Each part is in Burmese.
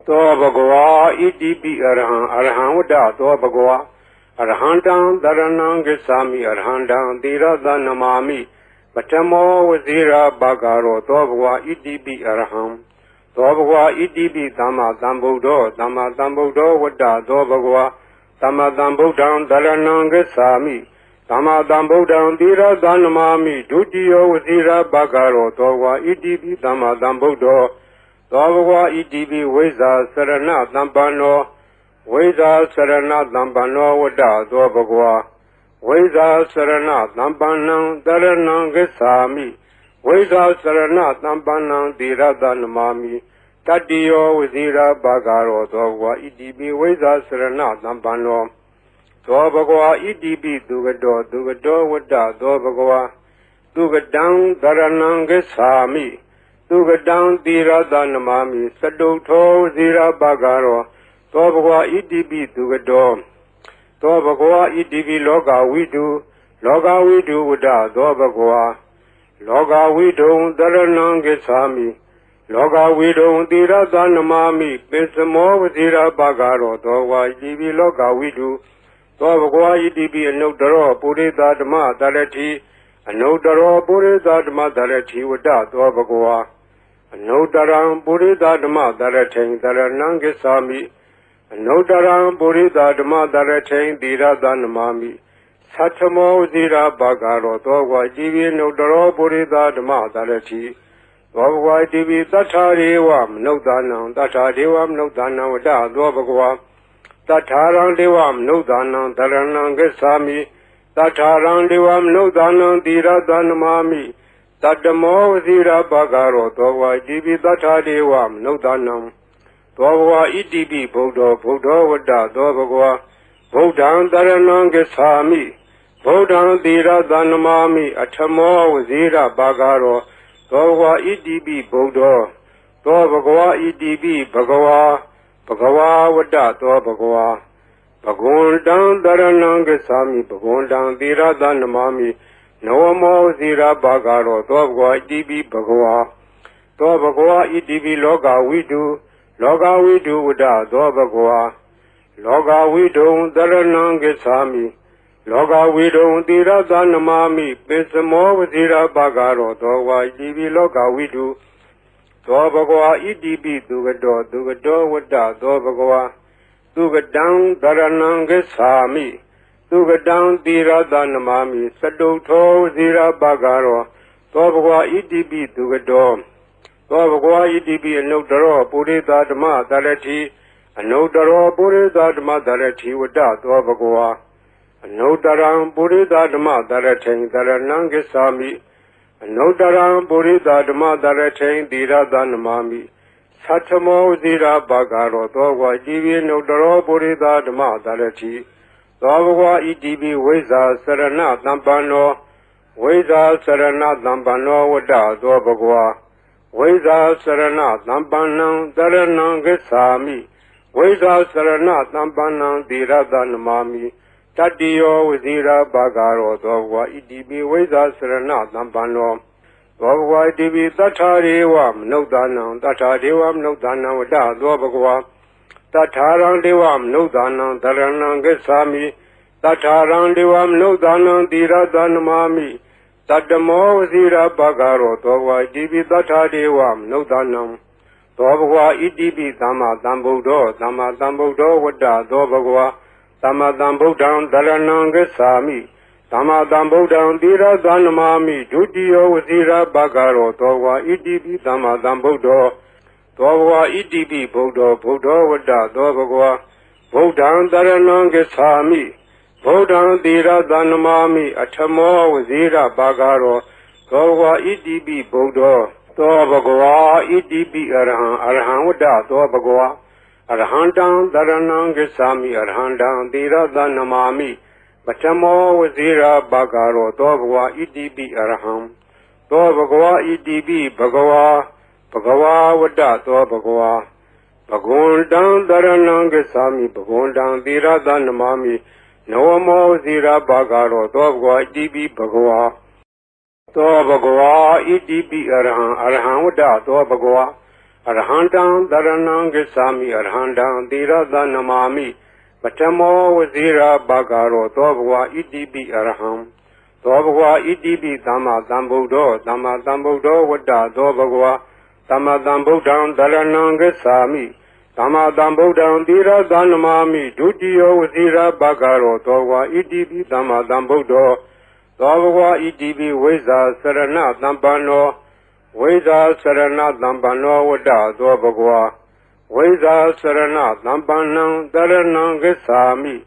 သောဘဂဝါဣတိပိအရဟံအရဟံဝတ္တသောဘဂဝါအရဟံတံတရဏံဂစ္ဆာမိအရဟံတံသီရသနမာမိပထမောဝဇိရာဘဂရောသောဘဂဝါဣတိပိအရဟံသောဘဂဝါဣတိပိသမ္မာသမ္ဗုဒ္ဓောသမ္မာသမ္ဗုဒ္ဓောဝတ္တသောဘဂဝါသမ္မာသမ္ဗုဒ္ဓံတရဏံဂစ္ဆာမိသမ္မာသမ္ဗုဒ္ဓံသီရသနမာမိဒုတိယဝဇိရာဘဂရောသောဘဂဝါဣတိပိသမ္မာသမ္ဗုဒ္ဓောသောဘဂဝါဣတိပိဝိဇ္ဇာစရဏသမ္ပန္နောဝိဇ္ဇာစရဏသမ္ပန္နောဝတ္တသောဘဂဝါဝိဇ္ဇာစရဏသမ္ပန္နံတရဏံဂစ္ဆာမိဝိဇ္ဇာစရဏသမ္ပန္နံသီရသနမာမိတတ္တိယောဝဇိရာဘဂရောသောဘဂဝါဣတိပိဝိဇ္ဇာစရဏသမ္ပန္နောသောဘဂဝါဣတိပိသူကတောဝတ္တသောဘဂဝါသူကတံတရဏံဂစ္ဆာမိသူကတံသီရသနမာမိစတုထောဝဇိရာဘဂရောသောဘဂဝါဣတိပိသူကတောသောဘဂဝါဣတိပိလောကဝိတုဝတ္တသောဘဂဝါလောကဝိတုံတရဏံဂစ္ဆာမိလောကဝိတုံသီရသနမာမိပိစမောဝဇိရာဘဂရောသောဘဂဝါဣတိပိလောကဝိတုသောဘဂဝါဣတိပိအနုတ္တရောပုရိသဓမ္မတရတိအနုတ္တရောပုရိသဓမ္မတရတိဝတ္တသောဘဂဝါအနုတ္တရံပုရိသဓမ္မတရထိန်တရဏံဂစ္ဆာမိအနုတ္တရံပုရိသဓမ္မတရထိန်သီရသနမာမိသတ္ထမောဇိရာဘဂရောသောဘဂဝါဣတိပိအနုတ္တရောပုရိသဓမ္မတရတိသောဘဂဝါဣတိပိသတ္ထာရေဝမနုဿာနံသတ္ထာဒေဝမနုဿာနံဝတ္တသောဘဂဝါသတ္ထာရံဒေဝမနုဿာနံတရဏံဂစ္ဆာမိသတ္ထာရံဒေဝမနုဿာနံသီရသနမာမိတတ္တမောဝဇိရာဘဂရောသောဘဂဝါဣတိပိသတ္ထာဒေဝမနုဿာနံသောဘဂဝါဣတိပိဗုဒ္ဓောဝတ္တသောဘဂဝါဗုဒ္ဓံတရဏံဂစ္ဆာမိဗုဒ္ဓံသီရသနမာမိအထမောဝဇိရာဘဂရောသောဘဂဝါဣတိပိဗုဒ္ဓောသောဘဂဝါဣတိပိဘဂဝါဝတ္တသောဘဂဝါဘဂဝန္တံတရဏံဂစ္ဆာမိဘဂဝန္တံသီရသနမာမိနဝမောဇိရာဘဂရောသောဘဂဝါဣတိပိဘဂဝါသောဘဂဝါဣတိပိလောကဝိတုဝတ္တသောဘဂဝါလောကဝိတုံတရဏံဂစ္ဆာမိလောကဝိတုံသီရသနမာမိပိစမောဝဇိရာဘဂရောသောဘဂဝါဣတိပိလောကဝိတုသောဘဂဝါဣတိပိသူကတောဝတ္တသောဘဂဝါသူကတံတရဏံဂစ္ဆာမိသူကတံသီရသနမာမိစတုထောဝဇိရာဘဂရောသောဘဂဝါဣတိပိသူကတောသောဘဂဝါဣတိပိအနုတ္တရောပုရိသဓမ္မတရတိအနုတ္တရောပုရိသဓမ္မတရတိဝတ္တသောဘဂဝါအနုတ္တရံပုရိသဓမ္မတရထိန်တရဏံဂစ္ဆာမိအနုတ္တရံပုရိသဓမ္မတရထိန်သီရသနမာမိသတ္ထမောဇိရာဘဂရောသောဘဂဝါဣတိပိအနုတ္တရောပုရိသဓမ္မတရတိသောဘဂဝါဣတိပိဝိဇ္ဇာစရဏသမ္ပန္နောဝိဇ္ဇာစရဏသမ္ပန္နောဝတ္တသောဘဂဝါဝိဇ္ဇာစရဏသမ္ပန္နံတရဏံဂစ္ဆာမိဝိဇ္ဇာစရဏသမ္ပန္နံသီရသနမာမိတတ္တိယောဝဇိရာဘဂရောသောဘဂဝါဣတိပိဝိဇ္ဇာစရဏသမ္ပန္နောသောဘဂဝါဣတိပိသတ္ထာရေဝမနုဿာနံသတ္ထာဒေဝမနုဿာနံဝတ္တသောဘဂဝါသတ္ထာရံဒေဝမနုဿာနံတရဏံဂစ္ဆာမိသတ္ထာရံဒေဝမနုဿာနံသီရသနမာမိတတ္တမောဝဇိရာဘဂရောသောဘဂဝါဣတိပိသတ္ထာဒေဝမနုဿာနံသောဘဂဝါဣတိပိသမ္မာသမ္ဗုဒ္ဓောဝတ္တသောဘဂဝါသမ္မာသမ္ဗုဒ္ဓံတရဏံဂစ္ဆာမိသမ္မာသမ္ဗုဒ္ဓံသီရသနမာမိဒုတိယဝဇိရာဘဂရောသောဘဂဝါဣတိပိသမ္မာသမ္ဗုဒ္ဓောသောဘဂဝါဣတိပိဗုဒ္ဓောဝတ္တသောဘဂဝါဗုဒ္ဓံတရဏံဂစ္ဆာမိဗုဒ္ဓံသီရသနမာမိအထမောဝဇိရာဘဂရောသောဘဂဝါဣတိပိဗုဒ္ဓောသောဘဂဝါဣတိပိအရဟံဝတ္တသောဘဂဝါအရဟံတံတရဏံဂစ္ဆာမိအရဟံတံသီရသနမာမိပထမောဝဇိရာဘဂရောသောဘဂဝါဣတိပိအရဟံသောဘဂဝါဣတိပိဘဂဝါဝတ္တသောဘဂဝါဘဂဝန္တံတရဏံဂစ္ဆာမိဘဂဝန္တံသီရသနမာမိနဝမောဝဇိရာဘဂရောသောဘဂဝါဣတိပိဘဂဝါသောဘဂဝါဣတိပိအရဟံဝတ္တသောဘဂဝါ Arhandam Dharanam Gacchami Arhandam Tirada Namami Patamo Vazira Bhagaro Dobhwa Idibi Arham Dobhwa Idibi Dhamma Dhambuddho Dhamma Dhambuddho Vada Dobhwa Dhamma Dhambuddham Dharanam Gacchami Dhamma Dhambuddham Tirada Namami Dutiyo Vazira Bhagaro Dobhwa Idibi Dhamma Dhambuddho Dobhwa Idibi Veza Sarana Dhampano Veda Sarana Dhampano Vada Dobhwa Veda Sarana Dhampanam Dharanam Gacchami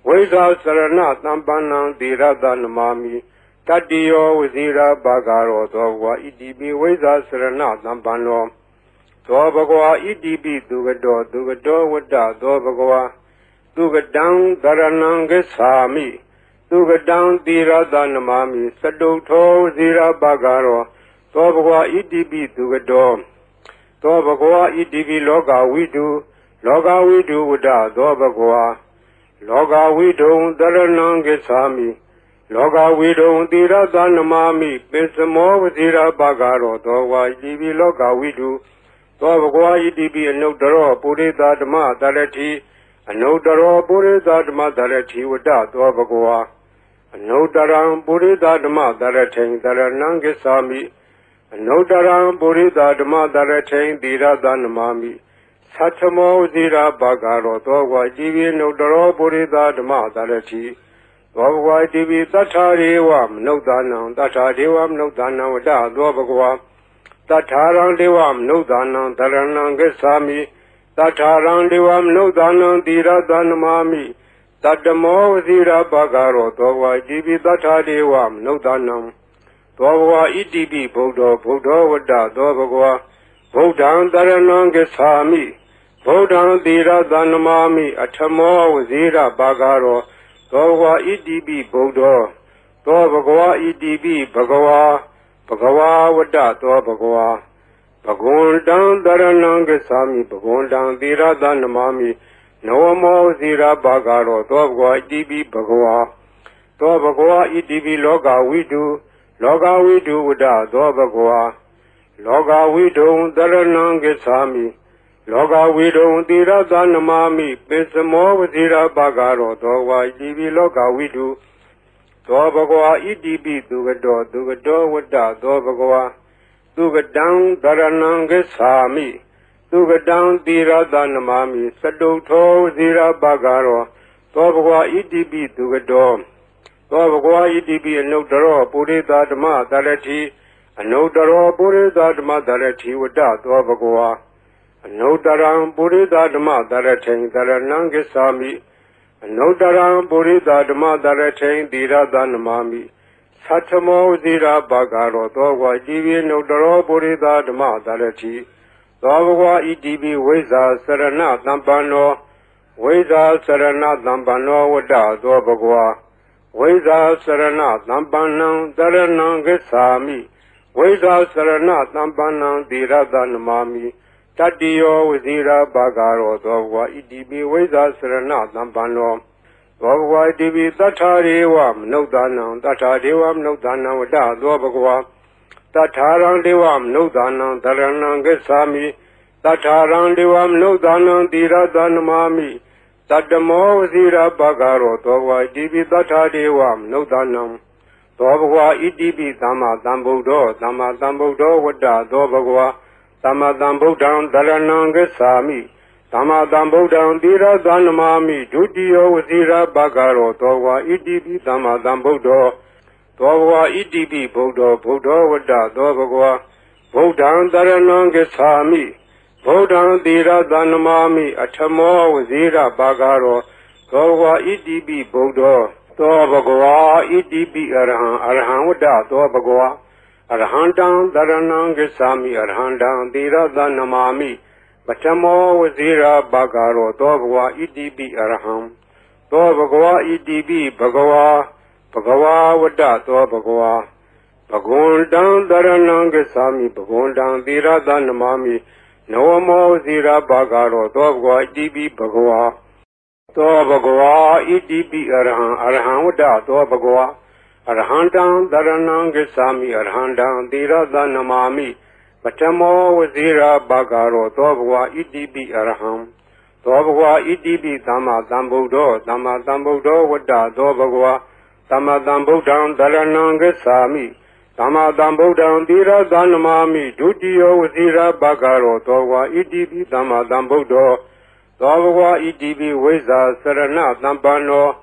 Veda Sarana Dhampanam Tirada Namami Tatiyo Vazira Bhagaro Dobhwa Idibi Veda Sarana Dhampano Dobhwa Idibi Dugado Dugado Vada Dobhwa Dugadam Dharanam Gacchami Dugadam Tirada Namami Sadutho Vazira Bhagaro Dobhwa Idibi Dugado Dobhwa Idibi Loga Vidu Vada Dobhwa Loga Vidu Dharanam Gacchami Loga Vidu Tirada Namami Pisamo Vazira Bhagaro Dobhwa Idibi Loga Vidu Dobhwa Idibi Anudaro Purita Dhamma Dharati Anudaro Purita Dhamma Dharati Vada Dobhwa Anudaram Purita Dhamma Dharati Dharanam Gacchami Anudaram Purita Dhamma Dharati Tirada Namami Satamo Vazira Bhagaro Dobhwa Idibi Anudaro Purita Dhamma Dharati Dobhwa Idibi Tatharivam Nudanam Tatharivam Nudanam Vada Dobhwa Tatharang Devam Nudanam Dharanam Gacchami Tatharang Devam Nudanam Tirada Namami Tatamo Vazira Bhagaro Dobhwa Idibi Tathadevam Nudanam Dobhwa Idibi Buddho Vada Dobhwa Buddham Dharanam Gacchami Buddham Tirada Namami Atamo Vazira Bhagaro Dobhwa Idibi Buddho Dobhwa Idibi Bhagwa Vada Dobhwa Bhagundam Dharanam Gacchami Bhagundam Tirada Namami Nawamo Vazira Bhagaro Dobhwa Idibi Bhagwa Dobhwa Idibi Loga Vidu Vada Dobhwa Loga Vidu Dharanam Gacchami Loga Vidu Tirada Namami Pisamo Vazira Bhagaro Dobhwa Idibi Loga Vidu Dobhwa Idibi Dugado Vada Dobhwa Dugadam Dharanam Gacchami Dugadam Tirada Namami Sadutho Vazira Bhagaro Dobhwa Idibi Dugado Dobhwa Idibi Anudaro Purita Dhamma Dharati Anudaro Purita Dhamma Dharati Vada Dobhwa Anudaram Purita Dhamma Dharati Dharanam Gacchami Anudaram Purita Dhamma Dharati Tirada Namami Satamo Vazira Bhagaro Dobhwa Idibi Anudaro Purita Dhamma Dharati Dobhwa Idibi Veza Sarana Dhampano Veza Sarana Dhampano Vada Dobhwa Veza Sarana Dhampanam Dharanam Gacchami Veza Sarana Dhampanam Tirada Namami Tatiyo Vazira Bhagaro Dobhwa Idibi Veza Sarana Dhampano Dobhwa Idibi Tatharevam Nudanam Vada Dobhwa Tatharang Devam Nudanam Dharanam Gacchami Tatharang Devam Nudanam Tirada Namami Tatamo Vazira Bhagaro Dobhwa Idibi Tathadevam Nudanam Dobhwa Idibi Dhamma Dhambuddho Vada Dobhwa Dhamma Dhambuddham Dharanam Gacchami Dhamma Dhambuddham Tirada Namami Dutiyo Vazira Bhagaro Dobhwa Idibi Dhamma Dhambuddho Dobhwa Idibi Buddho Vada Dobhwa Buddham Dharanam Gacchami Buddham Tirada Namami Atamo Vazira Bhagaro Dobhwa Idibi Buddho Dobhwa Idibi Arham Vada Dobhwa Arhandam Dharanam Gacchami Arhandam Tirada Namami Patamo Vazira Bhagaro Dobhwa Idibi Arham Dobhwa Idibi Bhagwa Vada Dobhwa Bhagundam Dharanam Gacchami Bhagundam Tirada Namami Nawamo Vazira Bhagaro Dobhwa Idibi Bhagwa Dobhwa Idibi Arham Vada Dobhwa Arhandam Dharanam Gacchami Arhandam Tirada Namami Patamo Vazira Bagaro Dobwa Idibi Araham Dobwa Idibi Dama Dambudo Dama Dambudo Wada Dobagwa Dama Dambudan Daranangasami Dama Dambudan Dira Danamami Dudio Vazira Bagaro Dobwa Idibi Dama Dambudo Dobwa Idibi Weza Sarana Dambano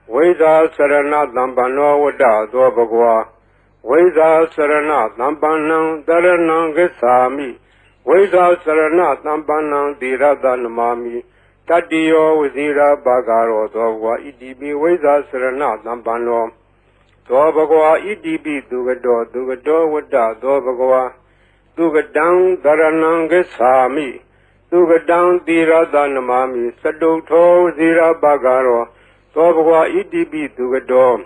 Weza Sarana Dambano Wada Dobagwa Weza Sarana Dambanang Daranang Gesami Weza Sarana Dambanang Diradanamami Tadio Wazira Bagaro Dogwa Idibi Weza Sarana Dambano Dobagwa Idibi Dugado Wada Dobagwa Dugadang Daranang Gesami Dugadang Diradanamami Saduto Zira Bagaro Dobagwa Idibi Dugado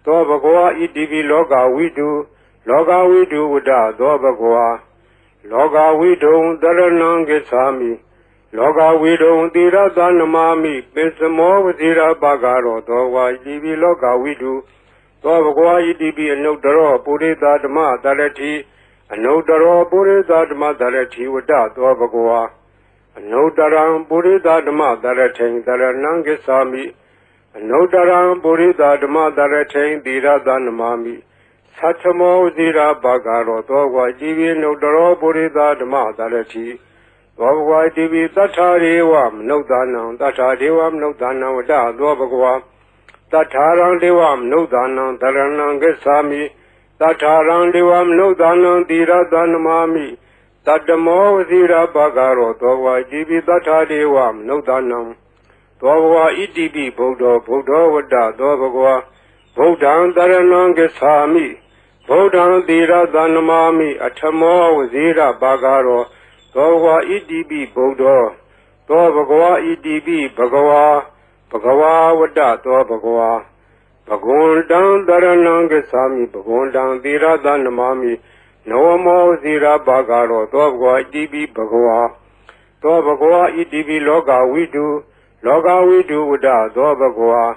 Dobagwa Idibi Loga Widu Wada Dobagwa Loga Widu Daranangesami Loga Widu Dira Danamami Besamo Vazira Bagaro Dogwa Idibi Loga Widu Dobagwa Idibi Anodaro Purida Dama Dalati Anodaro Purida Dama Dalati Wada Dobagwa Anodaram Purida Dama Dalati Daranangesami Anodaram Purida Dama Daratain Dira Danamami Satamo Zira Bagaro Dogwa Divi Nodaro Purida Dama Darati Dogwa Divi Tatariwam Nodanam Tatariwam Nodanam Wada Dobagwa Tatarang Devam Nodanam Daranangasami Tatarang Devam Nodanam Dira Danamami Tatamo Zira Bagaro Dogwa Divi Tatariwam Nodanam Dobagwa Idibi Bodo Wada Dobagwa Bodan Daranangasami Bodan Dira Danamami Atamo Vazira Bagaro Dobagwa Idibi Bodo Dobagwa Idibi Bagawa Wada Dobagwa Bagundan Daranangasami Bagundan Dira Danamami Noamo Zira Bagaro Dobagwa Idibi Bagawa Dobagwa Idibi Loga Widu Loga Widu Wada Dobagwa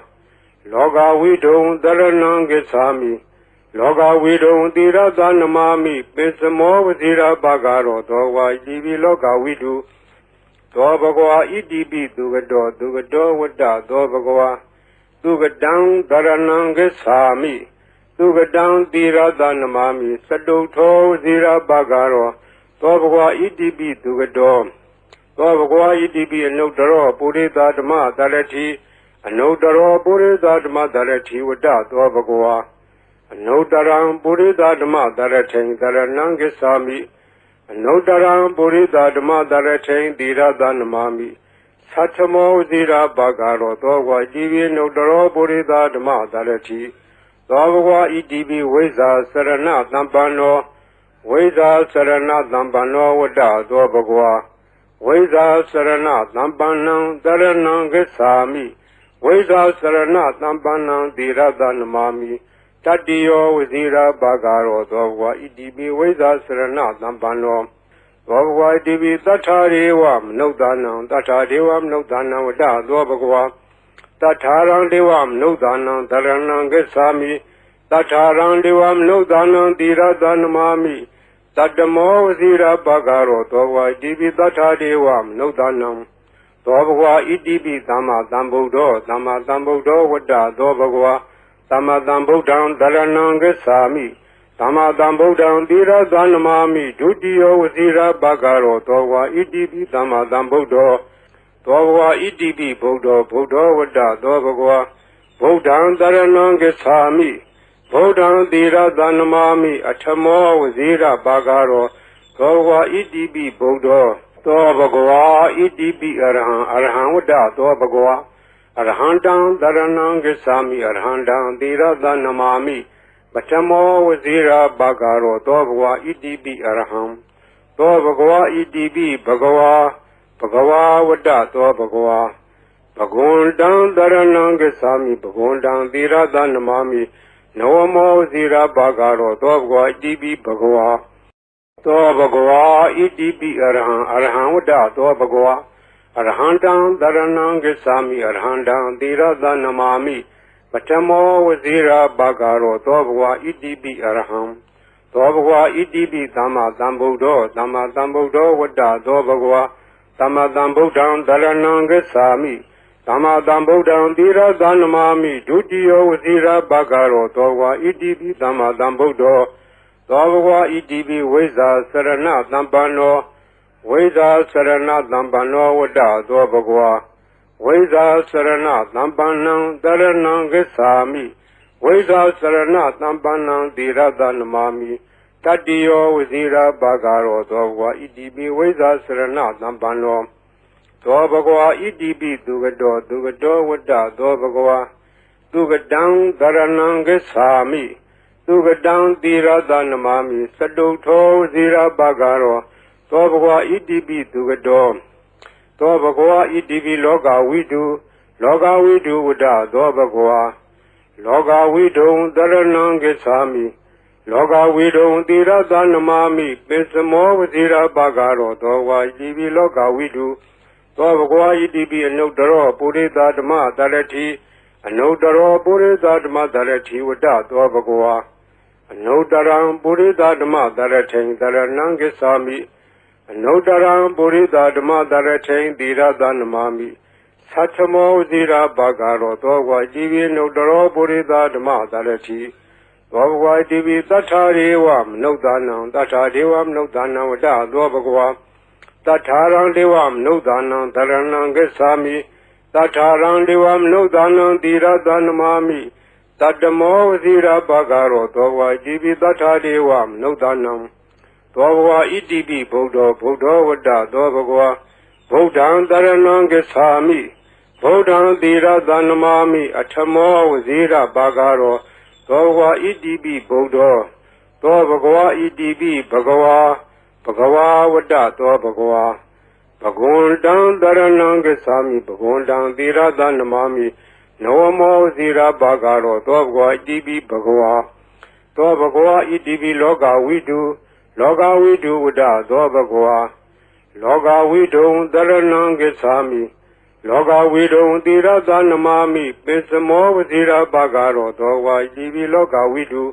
Loga Widu Daranangasami Loga Widu Dira Danamami Besamo Vazira Bagaro Dogwa Idibi Loga Widu Dobagwa Idibi Dugado Wada Dobagwa Dugadang Daranangasami Dugadang Dira Danamami Saduto Zira Bagaro Dobagwa Idibi Dugado Dobagwa Idibi Anodaro Purida Dama Dalati Anodaro Purida Dama Dalati Wada Dobagwa Anodaram Purida Dama Dalatain Daranangasami Anodaram Purida Dama Dalatain Dira Danamami Satamo Zira Bagaro Dogwa Divi Nodaro Purida Dama Dalati Dobagwa Idibi Weza Sarana Dambano Weza Sarana Dambano Wada Dobagwa Weza Sarana Dambanang Daranangasami Weza Sarana Dambanang Dira Danamami Tadio Wazira Bagaro Dogwa Idibi Weza Sarana Dambano Dogwa Idibi Tatariwam Nodanam Wada Dobagwa Tatarang Devam Nodanam Daranangasami Tatarang Devam Nodanam Dira Danamami Tadamo Vazira Bagaro Dogwa Idibi Tatariwam Nodanam Dobagwa Idibi Dama Dambudo Wada Dobagwa Dama Dambudan Daranangasami Dama Dambudan Dira Danamami Dudio Vazira Bagaro Dogwa Idibi Dama Dambudo Dogwa Idibi Bodo Wada Dobagwa Bodan Daranangasami Bodan Dira Danamami Atamo Vazira Bagaro Dogwa Idibi Bodo Dobagwa Idibi Arahan Wada Dobagwa Arhandang Daranangasami Arhandang Dira Danamami Batamo Vazira Bagaro Dobagwa Idibi Araham Dobagwa Idibi Bagawa Wada Dobagwa Bagundang Daranangasami Bagundang Dira Danamami Noamo Vazira Bagaro Dobagwa Idibi Bagawa Dobagwa Idibi Arahan Wada Dobagwa Arhandang Daranangasami Arhandang Dira Danamami Batamo Vazira Bagaro Dobagwa Idibi Araham သောဘဂဝါဣတိပိသမ္မာသမ္ဗုဒ္ဓောသမ္မာသမ္ဗုဒ္ဓောဝတ္တသောဘဂဝါသမ္မာသမ္ဗုဒ္ဓံသရဏံဂစ္ဆာမိသမ္မာသမ္ဗုဒ္ဓံသီရသနမာမိဒုတိယောဝစီရဘဂရောသောဘဂဝါဣတိပိသမ္မာသမ္ဗုဒ္ဓောသောဘဂဝါဣတိပိဝိဇ္ဇာစရဏသမ္ပန္နောဝိဇ္ဇာစရဏသမ္ပန္နောဝတ္တသောဘဂဝါဝိဇ္ဇာစရဏသမ္ပန္နံသရဏံဂစ္ဆာမိဝိဇ္ဇာစရဏသမ္ပန္နံသီရသနမာမိတတ္တိယောဝစီရဘဂရောသောဘဂဝါဣတိပိဝိဇ္ဇာစရဏသမ္ပန္နောသောဘဂဝါဣတိပိသူကတောဝတ္တသောဘဂဝါသူကတံသရဏံဂစ္ဆာမိသူကတံသီရသနမာမိသတုထောဝစီရဘဂရောသောဘဂဝါဣတိပိသူကတောသောဘဂဝါဣတိပိလောကဝိတုဝတ္တသောဘဂဝါလောကဝိတုံသရဏံဂစ္ဆာမိလောကဝိတုံသီရသနမာမိပိစမောဝစီရဘဂရောသောဝါဣတိပိလောကဝိတုသောဘဂဝါဣတိပိအနုတ္တရောပုရိသဓမ္မသရတိအနုတ္တရောပုရိသဓမ္မသရတိဝတ္တသောဘဂဝါအနုတ္တရံပုရိသဓမ္မသရထိန်သရဏံဂစ္ဆာမိအနုတ္တရံပုရိသဓမ္မသရထိန်သီရသနမာမိသတ္ထမောဝစီရဘဂရောသောဘဂဝါဣတိပိအနုတ္တရောပုရိသဓမ္မသရတိသောဘဂဝါဣတိပိသတ္ထာရေဝမနုဿာနံသတ္ထာဒေဝမနုဿာနံဝတ္တသောဘဂဝါသတ္ထာရံဒေဝမနုဿာနံသရဏံဂစ္ဆာမိသတ္ထာရံဒေဝမနုဿာနံသီရသနမာမိသတ္တမောဝစီရဘဂရောသောဘဂဝါဣတိပိသတ္ထာဒေဝမနုဿာနံသောဘဂဝါဣတိပိဗုဒ္ဓောဝတ္တသောဘဂဝါဗုဒ္ဓံသရဏံဂစ္ဆာမိဗုဒ္ဓံသီရသနမာမိအထမောဝစီရဘဂရောသောဘဂဝါဣတိပိဗုဒ္ဓောသောဘဂဝါဣတိပိဘဂဝါဝတ္တသောဘဂဝါဘဂဝန္တံသရဏံဂစ္ဆာမိဘဂဝန္တံသီရသနမာမိနဝမောဇီရဘဂရောသောဘဂဝါဣတိပိဘဂဝါသောဘဂဝါဣတိပိလောကဝိတုဝတ္တသောဘဂဝါလောကဝိတုံသရဏံဂစ္ဆာမိလောကဝိတုံသီရသနမာမိပိစမောဝဇီရဘဂရောသောဘဂဝါဣတိပိလောကဝိတု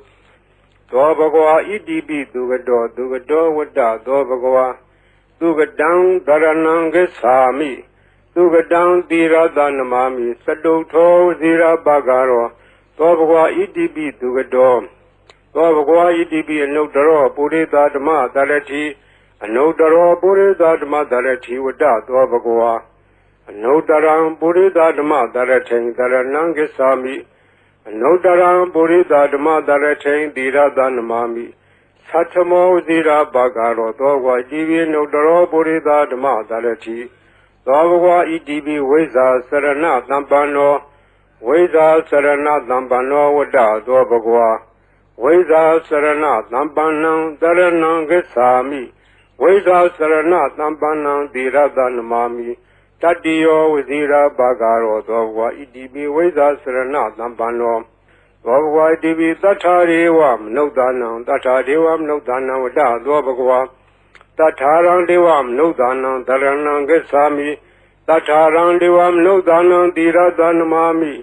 သောဘဂဝါဣတိပိသူကတောဝတ္တသောဘဂဝါသူကတံသရဏံဂစ္ဆာမိသူကတံသီရသနမာမိသတုထောဝစီရဘဂရောသောဘဂဝါဣတိပိသူကတောသောဘဂဝါဣတိပိအနုတ္တရောပုရိသဓမ္မသရတိအနုတ္တရောပုရိသဓမ္မသရတိဝတ္တသောဘဂဝါအနုတ္တရံပုရိသဓမ္မသရထိန်သရဏံဂစ္ဆာမိအနုတ္တရံပုရိသဓမ္မသရထိန်သီရသနမာမိသတ္ထမောဝစီရဘဂရောသောဘဂဝါဣတိပိအနုတ္တရောပုရိသဓမ္မသရတိသောဘဂဝါဣတိပိဝိဇ္ဇာစရဏသမ္ပန္နောဝိဇ္ဇာစရဏသမ္ပန္နောဝတ္တသောဘဂဝါဝိဇ္ဇာစရဏသမ္ပန္နံသရဏံဂစ္ဆာမိဝိဇ္ဇာစရဏသမ္ပန္နံသီရသနမာမိတတ္တိယောဝစီရဘဂရောသောဘဂဝါဣတိပိဝိဇ္ဇာစရဏသမ္ပန္နောသောဘဂဝါဣတိပိသတ္ထာရေဝမနုဿာနံသတ္ထာဒေဝမနုဿာနံဝတ္တသောဘဂဝါသတ္ထာရံဒေဝမနုဿာနံသရဏံဂစ္ဆာမိသတ္ထာရံဒေဝမနုဿာနံသီရသနမာမိ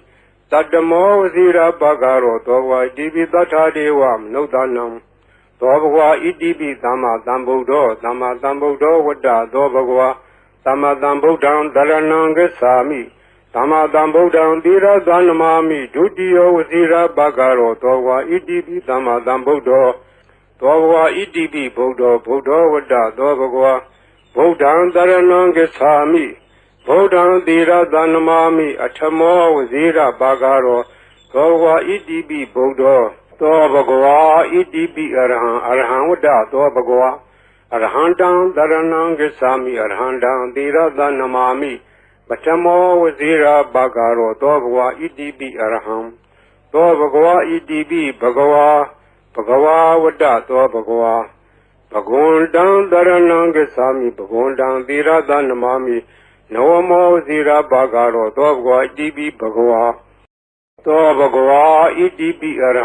သတ္တမောဝစီရဘဂရောသောဘဂဝါဣတိပိသတ္ထာဒေဝမနုဿာနံသောဘဂဝါဣတိပိသမ္မာသမ္ဗုဒ္ဓောဝတ္တသောဘဂဝါသမ္မာသမ္ဗုဒ္ဓံသရဏံဂစ္ဆာမိသမ္မာသမ္ဗုဒ္ဓံသီရသနမာမိဒုတိယောဝစီရဘဂရောသောဘဂဝါဣတိပိသမ္မာသမ္ဗုဒ္ဓောသောဘဂဝါဣတိပိဗုဒ္ဓောဝတ္တသောဘဂဝါဗုဒ္ဓံသရဏံဂစ္ဆာမိဗုဒ္ဓံသီရသနမာမိအထမောဝစီရဘဂရောသောဘဂဝါဣတိပိဗုဒ္ဓောသောဘဂဝါဣတိပိအရဟံဝတ္တသောဘဂဝါအရဟံတံသရဏံဂစ္ဆာမိအရဟံတံသီရသနမာမိပထမောဝစီရဘဂရောသောဘဂဝါဣတိပိအရဟံသောဘဂဝါဣတိပိဘဂဝါဝတ္တသောဘဂဝါဘဂဝန္တံသရဏံဂစ္ဆာမိဘဂဝန္တံသီရသနမာမိနဝမောဝစီရဘဂရောသောဘဂဝါဣတိပိဘဂဝါသောဘဂဝါဣတိပိအရ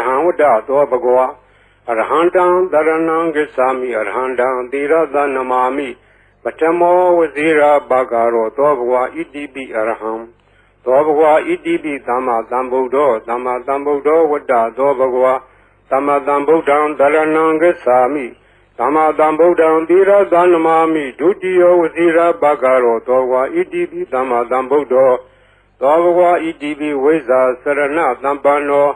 ဟံဝတ္တသောဘဂဝါအရဟံတံသရဏံဂစ္ဆာမိအရဟံတံသီရသနမာမိပထမောဝစီရဘဂရောသောဘဂဝါဣတိပိအရဟံသောဘဂဝါဣတိပိသမ္မာသမ္ဗုဒ္ဓောဝတ္တသောဘဂဝါ သမ္မာသမ္ဗုဒ္ဓံသရဏံဂစ္ဆာမိသမ္မာသမ္ဗုဒ္ဓံသီရသနမာမိဒုတိယဝစီရဘဂရောသောဝါဣတိပိသမ္မာသမ္ဗုဒ္ဓောသောဘဂဝါဣတိပိဝိဇ္ဇာစရဏသမ္ပန္နော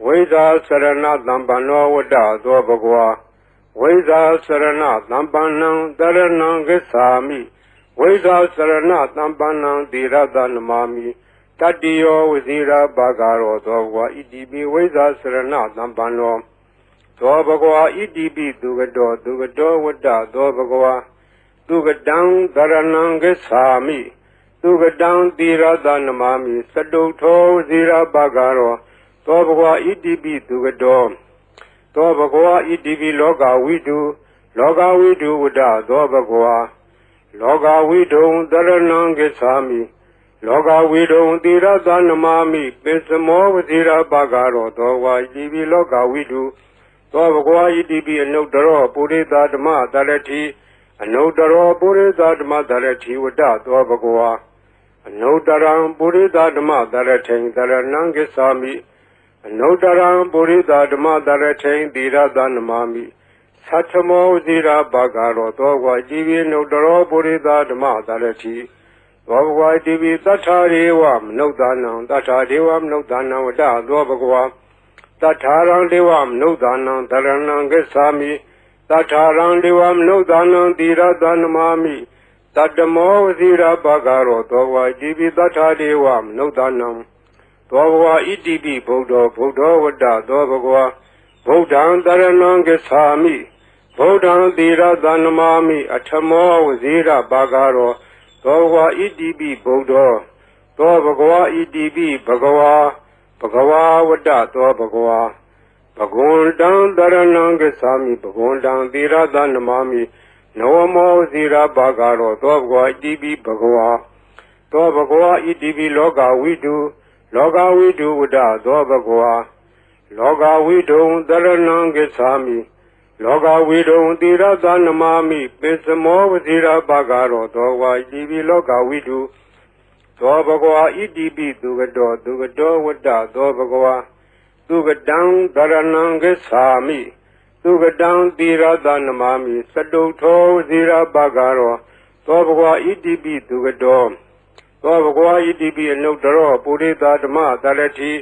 ဝိဇ္ဇာစရဏသမ္ပန္နောဝတ္တသောဘဂဝါဝိဇ္ဇာစရဏသမ္ပန္နံသရဏံဂစ္ဆာမိဝိဇ္ဇာစရဏသမ္ပန္နံသီရသနမာမိတတ္တိယောဝစီရဘဂရောသောဘဂဝါဣတိပိဝိဇ္ဇာစရဏသမ္ပန္နောသောဘဂဝါဣတိပိသူကတောဝတ္တသောဘဂဝါသူကတံသရဏံဂစ္ဆာမိသူကတံသီရသနမာမိသတုထောဝစီရဘဂရောသောဘဂဝါဣတိပိသူကတောသောဘဂဝါဣတိပိလောကဝိတုဝတ္တသောဘဂဝါလောကဝိတုံသရဏံဂစ္ဆာမိလောကဝိတုံသီရသနမာမိပိစမောဝစီရဘဂရောသောဘဂဝါဣတိပိလောကဝိတုသောဘဂဝါဣတိပိအနုတ္တရောပုရိသဓမ္မတရတိအနုတ္တရောပုရိသဓမ္မတရတိဝတ္တသောဘဂဝါအနုတ္တရံပုရိသဓမ္မတရထိံတရဏံဂစ္ဆာမိအနုတ္တရံပုရိသဓမ္မတရထိံသီရသနမာမိသတ္ထမောဇိရာဘဂရောသောဘဂဝါဣတိပိအနုတ္တရောပုရိသဓမ္မတရတိသောဘဂဝါဣတိပိသတ္ထာရေဝမနုဿာနံသတ္ထာဒေဝမနုဿာနံဝတ္တသောဘဂဝါတထာရံဒေဝမနုဿာနံသရဏံဂစ္ဆာမိတထာရံဒေဝမနုဿာနံသီရသနမာမိတတ္တမောဝစီရဘဂရောသောဘဂဝါဣတိပိတထာဒေဝမနုဿာနံသောဘဂဝါဣတိပိဗုဒ္ဓောဝတ္တသောဘဂဝါဗုဒ္ဓံသရဏံဂစ္ဆာမိဗုဒ္ဓံသီရသနမာမိအထမောဝစီရဘဂရောသောဘဂဝါဣတိပိဗုဒ္ဓောသောဘဂဝါဣတိပိဘဂဝါဝတ္တသောဘဂဝါဘဂဝန္တံသရဏံဂစ္ဆာမိဘဂဝန္တံသီရသနမာမိနဝမောဇိရာဘဂရောသောဘဂဝါဣတိပိဘဂဝါသောဘဂဝါဣတိပိလောကဝိတုဝတ္တသောဘဂဝါလောကဝိတုံသရဏံဂစ္ဆာမိလောကဝိတုံသီရသနမာမိပိစမောဝဇိရာဘဂရောသောဘဂဝါဣတိပိလောကဝိတုသောဘဂဝါဣတိပိသူကတောဝတ္တသောဘဂဝါသူကတံသရဏံဂစ္ဆာမိသူကတံသီရသနမာမိသတုထောဝစီရဘဂရောသောဘဂဝါဣတိပိသူကတောသောဘဂဝါဣတိပိအနုတ္တရောပုရိသဓမ္မတရတိ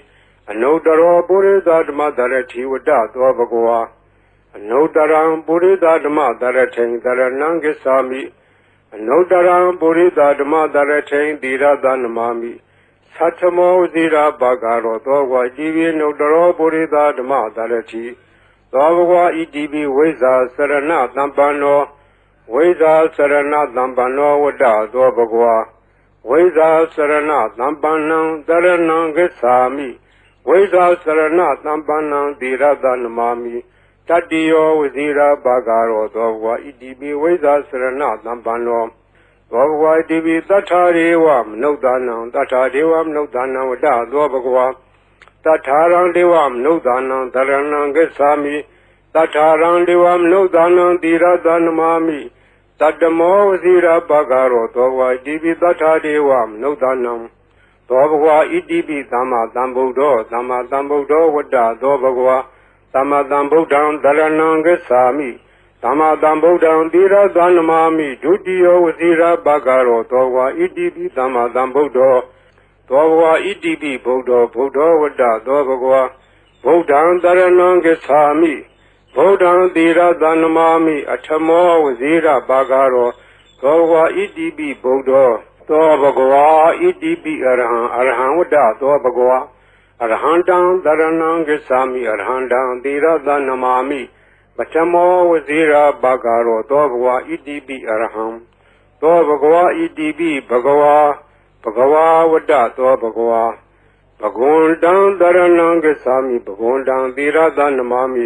အနုတ္တရောပုရိသဓမ္မတရတိဝတ္တသောဘဂဝါအနုတ္တရံပုရိသဓမ္မတရထိံတရဏံဂစ္ဆာမိအနုတ္တရံပုရိသဓမ္မတရထိံသီရသနမာမိသတ္ထမောဇိရာဘဂရောသောဘဂဝါဣတိပိအနုတ္တရောပုရိသဓမ္မတရတိသောဘဂဝါဣတိပိဝိဇ္ဇာစရဏသမ္ပန္နောဝိဇ္ဇာစရဏသမ္ပန္နောဝတ္တသောဘဂဝါဝိဇ္ဇာစရဏသမ္ပန္နံသရဏံဂစ္ဆာမိဝိဇ္ဇာစရဏသမ္ပန္နံသီရသနမာမိတတ္တိယောဝစီရဘဂရောသောဘဂဝါဣတိပိဝိဇ္ဇာစရဏသမ္ပန္နောသောဘဂဝါဣတိပိသတ္ထာရေဝမနုဿာနံသတ္ထာဒေဝမနုဿာနံဝတ္တသောဘဂဝါတထာရံဒေဝမနုဿာနံသရဏံဂစ္ဆာမိတထာရံဒေဝမနုဿာနံသီရသနမာမိတတ္တမောဝစီရဘဂရောသောဘဂဝါဣတိပိတထာဒေဝမနုဿာနံသောဘဂဝါဣတိပိသမ္မာသမ္ဗုဒ္ဓောဝတ္တသောဘဂဝါသမ္မာသမ္ဗုဒ္ဓံသရဏံဂစ္ဆာမိသမ္မာသမ္ဗုဒ္ဓံသီရသနမာမိဒုတိယဝစီရဘဂရောသောဘဂဝါဣတိပိသမ္မာသမ္ဗုဒ္ဓောသောဘဂဝါဣတိပိဗုဒ္ဓောဝတ္တသောဘဂဝါဗုဒ္ဓံသရဏံဂစ္ဆာမိဗုဒ္ဓံသီရသနမာမိအထမောဝစီရဘဂရောသောဘဂဝါဣတိပိဗုဒ္ဓောသောဘဂဝါဣတိပိအရဟံဝတ္တသောဘဂဝါအရဟံတံသရဏံဂစ္ဆာမိအရဟံတံသီရသနမာမိပထမောဝစီရဘဂရောသောဘဂဝါဣတိပိအရဟံသောဘဂဝါဣတိပိဘဂဝါဝတ္တသောဘဂဝါဘဂဝန္တံသရဏံဂစ္ဆာမိဘဂဝန္တံသီရသနမာမိ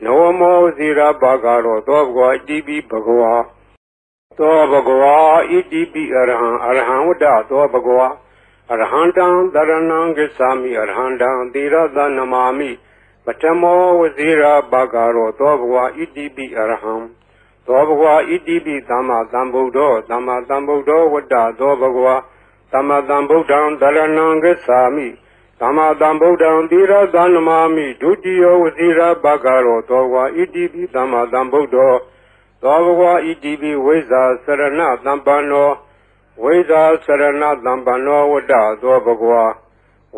နဝမောဝစီရဘဂရောသောဘဂဝါဣတိပိဘဂဝါသောဘဂဝါဣတိပိအရဟံဝတ္တသောဘဂဝါအရဟံတံသရဏံဂစ္ဆာမိအရဟံတံသီရသနမာမိပထမောဝစီရဘဂရောသောဘဂဝါဣတိပိအရဟံသောဘဂဝါဣတိပိသမ္မာသမ္ဗုဒ္ဓောဝတ္တသောဘဂဝါသမ္မာသမ္ဗုဒ္ဓံသရဏံဂစ္ဆာမိသ သမ္မာသမ္ဗုဒ္ဓံသီရသနမာမိဒုတိယဝစီရဘဂရောသောဘဂဝါဣတိပိသမ္မာသမ္ဗုဒ္ဓောသောဘဂဝါဣတိပိဝိဇ္ဇာစရဏသမ္ပန္နောဝိဇ္ဇာစရဏသမ္ပန္နောဝတ္တသောဘဂဝါ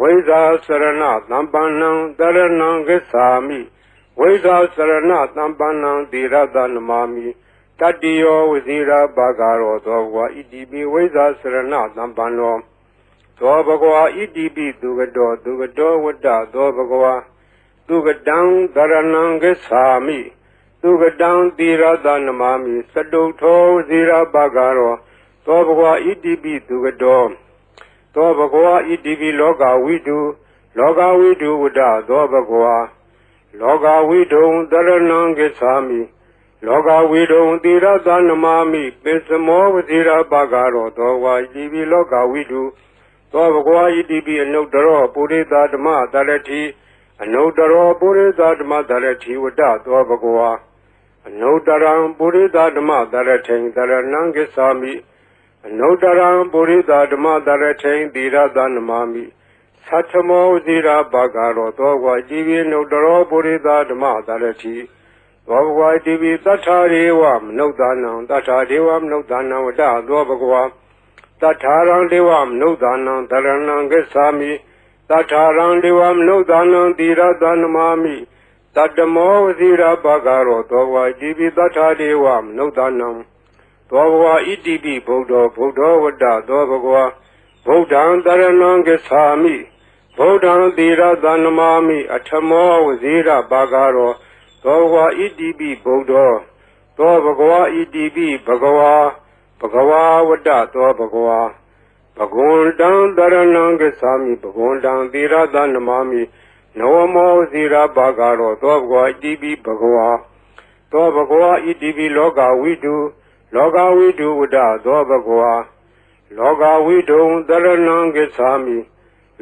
ဝိဇ္ဇာစရဏသမ္ပန္နံတရဏံဂစ္ဆာမိဝိဇ္ဇာစရဏသမ္ပန္နံသီရသနမာမိတတ္တိယောဝစီရဘဂရောသောဘဂဝါဣတိပိဝိဇ္ဇာစရဏသမ္ပန္နောသောဘဂဝါဣတိပိသူကတောဝတ္တသောဘဂဝါသူကတံတရဏံဂစ္ဆာမိသူကတံသီရသနမာမိစတုထောဝစီရဘဂရောသောဘဂဝါဣတိပိသူကတောသောဘဂဝါဣတိပိလောကဝိတုဝတ္တသောဘဂဝါလောကဝိတုံတရဏံဂစ္ဆာမိလောကဝိတုံသီရသနမာမိပိစမောဝစီရဘဂရောသောဘဂဝါဣတိပိလောကဝိတုသောဘဂဝါဣတိပိအနုတ္တရောပုရိသဓမ္မတရတိအနုတ္တရောပုရိသဓမ္မတရတိဝတ္တသောဘဂဝါအနုတ္တရံပုရိသဓမ္မတရထိန်တရဏံဂစ္ဆာမိအနုတ္တရံပုရိသဓမ္မတရထိန်သီရသနမာမိသတ္ထမောဇိရာဘဂရောသောဘဂဝါဣတိပိအနုတ္တရောပုရိသဓမ္မတရတိသောဘဂဝါဣတိပိသတ္ထာရေဝမနုဿာနံသတ္ထာဒေဝမနုဿာနံဝတ္တသောဘဂဝါတထာရံဒေဝမနုဿာနံတရဏံဂစ္ဆာမိတထာရံဒေဝမနုဿာနံသီရသနမာမိတတ္တမောဝစီရဘဂရောသောဘဂဝါဣတိပိတထာဒေဝမနုဿာနံသောဘဂဝါဣတိပိဗုဒ္ဓောဝတ္တသောဘဂဝါဗုဒ္ဓံတရဏံဂစ္ဆာမိဗုဒ္ဓံသီရသနမာမိအထမောဝစီရဘဂရောသောဘဂဝါဣတိပိဗုဒ္ဓောသောဘဂဝါဣတိပိဘဂဝါဝတ္တသောဘဂဝါဘဂဝန္တံတရဏံဂစ္ဆာမိဘဂဝန္တံသီရသနမာမိနဝမောဇိရာဘဂရောသောဘဂဝါဣတိပိဘဂဝါသောဘဂဝါဣတိပိလောကဝိတုဝတ္တသောဘဂဝါလောကဝိတုံတရဏံဂစ္ဆာမိ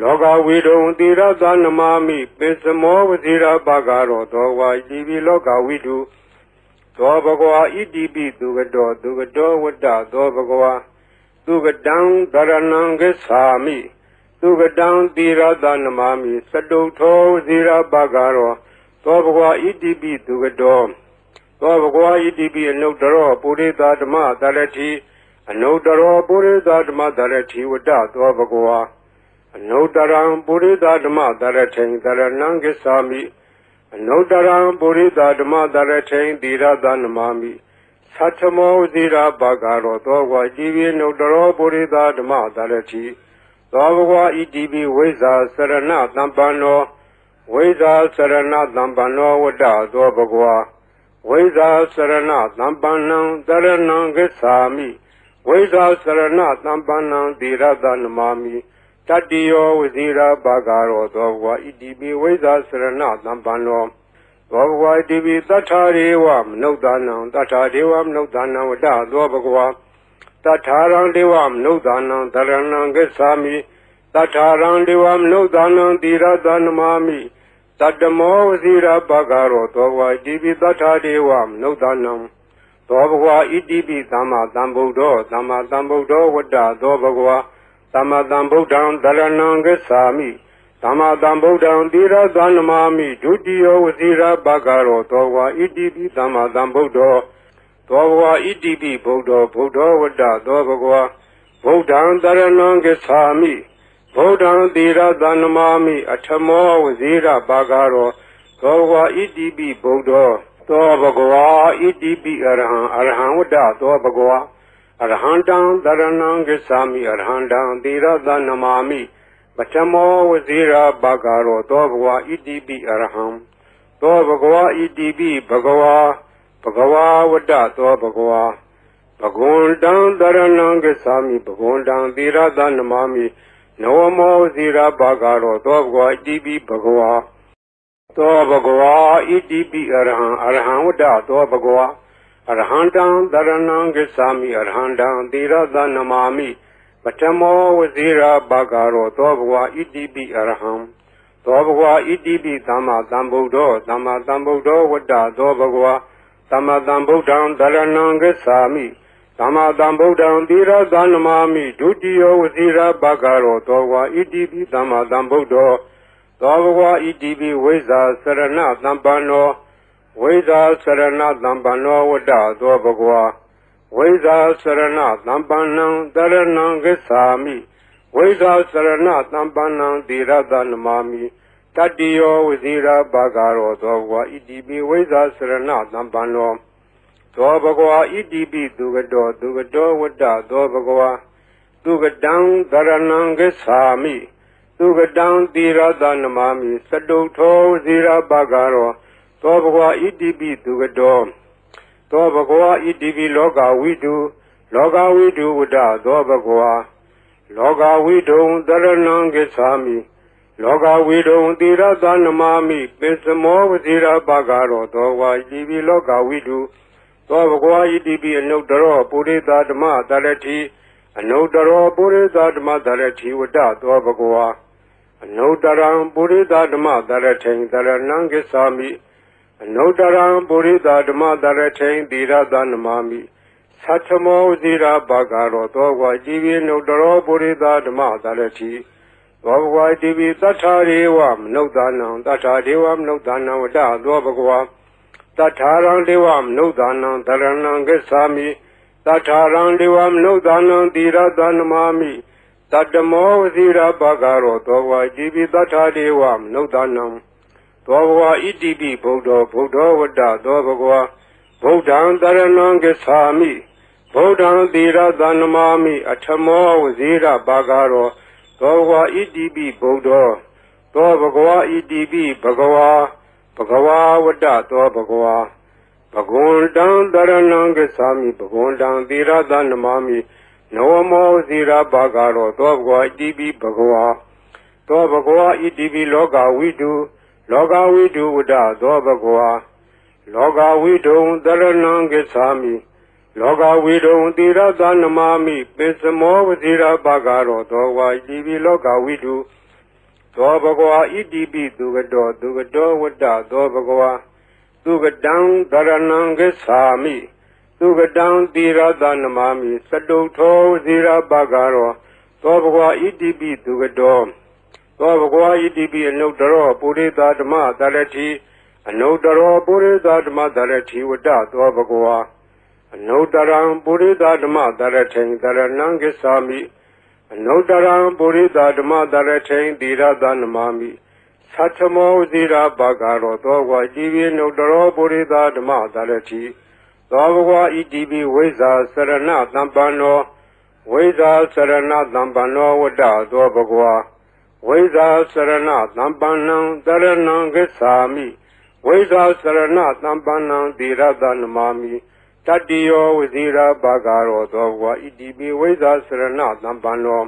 လောကဝိတုံသီရသနမာမိပိစမောဝဇိရာဘဂရောသောဘဂဝါဣတိပိလောကဝိတုသောဘဂဝါဣတိပိသူကတောဝတ္တသောဘဂဝါသူကတံတရဏံဂစ္ဆာမိသူကတံသီရသနမာမိစတုထောဝစီရဘဂရောသောဘဂဝါဣတိပိသူကတောသောဘဂဝါဣတိပိအနုတ္တရောပုရိသဓမ္မတရတိအနုတ္တရောပုရိသဓမ္မတရတိဝတ္တသောဘဂဝါအနုတ္တရံပုရိသဓမ္မတရထိန်တရဏံဂစ္ဆာမိအနုတ္တရံပုရိသဓမ္မတရထိန်သီရသနမာမိသတ္ထမောဇိရာဘဂရောသောဘဂဝါဣတိပိအနုတ္တရောပုရိသဓမ္မတရတိသောဘဂဝါဣတိပိဝိဇ္ဇာစရဏသမ္ပန္နောဝိဇ္ဇာစရဏသမ္ပန္နောဝတ္တသောဘဂဝါဝိဇ္ဇာစရဏသမ္ပန္နံတရဏံဂစ္ဆာမိဝိဇ္ဇာစရဏသမ္ပန္နံသီရသနမာမိတတ္တိယောဝစီရဘဂရောသောဘဂဝါဣတိပိဝိဇ္ဇာစရဏသမ္ပန္နောသောဘဂဝါဣတိပိသတ္ထာရေဝမနုဿာနံသတ္ထာဒေဝမနုဿာနံဝတ္တသောဘဂဝါတထာရံဒေဝမနုဿာနံတရဏံဂစ္ဆာမိတထာရံဒေဝမနုဿာနံသီရသနမာမိတတ္တမောဝစီရဘဂရောသောဘဂဝါဣတိပိသတ္ထာဒေဝမနုဿာနံသောဘဂဝါဣတိပိသမ္မာသမ္ဗုဒ္ဓောဝတ္တသောဘဂဝါသမ္မာသမ္ဗုဒ္ဓံတရဏံဂစ္ဆာမိသမ္မာသမ္ဗုဒ္ဓံသီရသနမာမိဒုတိယဝစီရဘဂရောသောဘဂဝါဣတိပိသမ္မာသမ္ဗုဒ္ဓောသောဘဂဝါဣတိပိလောကဝိတုဝတ္တသောဘဂဝါလောကဝိတုံတရဏံဂစ္ဆာမိလောကဝိတုံသီရသနမာမိပိစမောဝစီရဘဂရောသောဘဂဝါဣတိပိဗုဒ္ဓောသောဘဂဝါဣတိပိဘဂဝါဘဂဝန္တံတရဏံဂစ္ဆာမိဒုတိယဝစီရဘဂရောသောဘဂဝါဣတိပိသမ္မာသမ္ဗုဒ္ဓောသောဘဂဝါဣတိပိဗုဒ္ဓောဝတ္တသောဘဂဝါဗုဒ္ဓံတရဏံဂစ္ဆာမိဗုဒ္ဓံသီရသနမာမိအထမောဝစီရဘဂရောသောဘဂဝါဣတိပိဗုဒ္ဓောသောဘဂဝါဣတိပိအရဟံဝတ္တသောဘဂဝါအရဟံတံတရဏံဂစ္ဆာမိအရဟံတံသီရသနမာမိပထမောဝစီရဘဂရောသောဘဂဝါဣတိပိအရဟံသောဘဂဝါဣတိပိဘဂဝါဝတ္တသောဘဂဝါဘဂဝန္တံတရဏံဂစ္ဆာမိဘဂဝန္တံသီရသနမာမိနဝမောဇိရဘဂရောသောဘဂဝါဣတိပိဘဂဝါသောဘဂဝါဣတိပိအရဟံဝတ္တသောဘဂဝါအရဟံတံတရဏံဂစ္ဆာမိအရဟံတံသီရသနမာမိပထမောဝစီရဘဂရောသောဘဂဝါဣတိပိအရဟံသောဘဂဝါဣတိပိသမ္မာသမ္ဗုဒ္ဓောဝတ္တသောဘဂဝါသမ္မာသမ္ဗုဒ္ဓံတရဏံဂစ္ဆာမိသမ္မာသမ္ဗုဒ္ဓံသီရသနမာမိဒုတိယဝစီရဘဂရောသောဘဂဝါဣတိပိသမ္မာသမ္ဗုဒ္ဓော သောဘဂဝါဣတိပိဝိဇာစရဏသံပန္နောဝိဇာစရဏသံပန္နောဝတ္တသောဘဂဝါဝိဇာစရဏသံပန္နံတရဏံဂစ္ဆာမိဝိဇာစရဏသံပန္နံသီရသနမာမိတတ္တိယောဝဇိရာဘာဂရောသောဘဂဝါဣတိပိဝိဇာစရဏသံပန္နောသောဘဂဝါဣတိပိသူကတောဝတ္တသောဘဂဝါသူကတံတရဏံဂစ္ဆာမိသူကတံသီရသနမာမိစတုထောဝဇိရာဘာဂရောသောဘဂဝါဣတိပိသူကတောသောဘဂဝါဣတိပိလောကဝိတုလောကဝိတုဝတ္တသောဘဂဝါလောကဝိတုံတရဏံဂစ္ဆာမိလောကဝိတုံသီရသနမာမိပိစမောဝဇိရာဘာဂရောသောဝါဣတိပိလောကဝိတုသောဘဂဝါဣတိပိအနုတ္တရောပုရိသဓမ္မတရတိအနုတ္တရောပုရိသဓမ္မတရတိဝတ္တသောဘဂဝါအနုတ္တရံပုရိသဓမ္မတရထိန်တရဏံဂစ္ဆာမိအနုတ္တရံပုရိသဓမ္မတရထိန်သီရသနမာမိသတ္ထမောဇိရာဘာဂရောသောဘဂဝါဣတိပိအနုတ္တရောပုရိသဓမ္မတရတိသောဘဂဝါဣတိပိသတ္ထာရေဝမနုဿာနံသတ္ထာဒေဝမနုဿာနံဝတ္တသောဘဂဝါတထာရံဒေဝမနုဿာနံတရဏံဂစ္ဆာမိတထာရံဒေဝမနုဿာနံသီရသနမာမိတတ္တမောဝဇိရာဘာဂရောသောဘဂဝါဣတိပိတထာဒေဝမနုဿာနံသောဘဂဝါဣတိပိဗုဒ္ဓဝတ္တသောဘဂဝါဗုဒ္ဓံတရဏံဂစ္ဆာမိဗုဒ္ဓံသီရသနမာမိအထမောဝဇိရာဘာဂရောသောဘဂဝါဣတိပိဗုဒ္ဓသောဘဂဝါဣတိပိဘဂဝါဝတ္တသောဘဂဝါဘဂဝန္တံတရဏံဂစ္ဆာမိဘဂဝန္တံသီရသနမာမိနဝမောဇိရာဘာဂရောသောဘဂဝါဣတိပိဘဂဝါသောဘဂဝါဣတိပိလောကဝိတုလောကဝိတုဝတ္တသောဘဂဝါလောကဝိတုံတရဏံဂစ္ဆာမိလောကဝိတုံသီရသနမာမိပိစမောဝဇိရာဘာဂရောသောဘဂဝါဣတိပိလောကဝိတုသောဘဂဝါဣတိပိသူကတောဝတ္တသောဘဂဝါသူကတံတရဏံဂစ္ဆာမိသူကတံသီရသနမာမိစတုထောဝဇိရာဘာဂရောသောဘဂဝါဣတိပိသူကတောသောဘဂဝါဣတိပိအနုတ္တရောပုရိသဓမ္မတရတိအနုတ္တရောပုရိသဓမ္မတရတိဝတ္တသောဘဂဝါအနုတ္တရံပုရိသဓမ္မတရထိန်တရဏံဂစ္ဆာမိအနုတ္တရံပုရိသဓမ္မတရထိန်သီရသနမာမိသတ္ထမောဇိရာဘာဂရောသောဘဂဝါဣတိပိအနုတ္တရောပုရိသဓမ္မတရတိသောဘဂဝါဣတိပိဝိဇာစရဏသံပန္နောဝိဇာစရဏသံပန္နောဝတ္တသောဘဂဝါဝိဇာစရဏသံပန္နံတရဏံဂစ္ဆာမိဝိဇာစရဏသံပန္နံသီရသနမာမိတတ္တိယောဝဇိရာဘာဂရောသောဘဂဝါဣတိပိဝိဇာစရဏသံပန္နော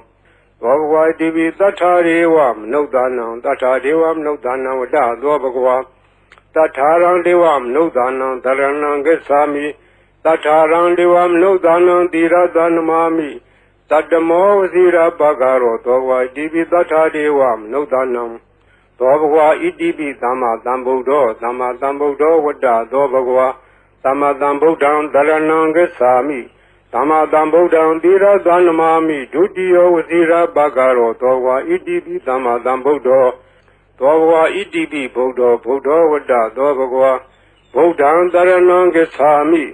သောဘဂဝါဣတိပိတထာရေဝမနုဿာနံတထာဒေဝမနုဿာနံဝတ္တသောဘဂဝါတထာရံဒေဝမနုဿာနံတရဏံဂစ္ဆာမိတထာရံဒေဝမနုဿာနံသီရသနမာမိတတ္တမောဝဇိရာဘာဂရောသောဘဂဝါဣတိပိတထာဒေဝမနုဿာနံသောဘဂဝါဣတိပိသမ္မာသမ္ဗုဒ္ဓောဝတ္တသောဘဂဝါသမ္မာသမ္ဗုဒ္ဓံတရဏံဂစ္ဆာမိသမ္မာသမ္ဗုဒ္ဓံသီရသနမာမိဒုတိယဝဇိရာဘာဂရောသောဘဂဝါဣတိပိသမ္မာသမ္ဗုဒ္ဓောသောဘဂဝါဣတိပိဗုဒ္ဓဝတ္တသောဘဂဝါဗုဒ္ဓံတရဏံဂစ္ဆာမိ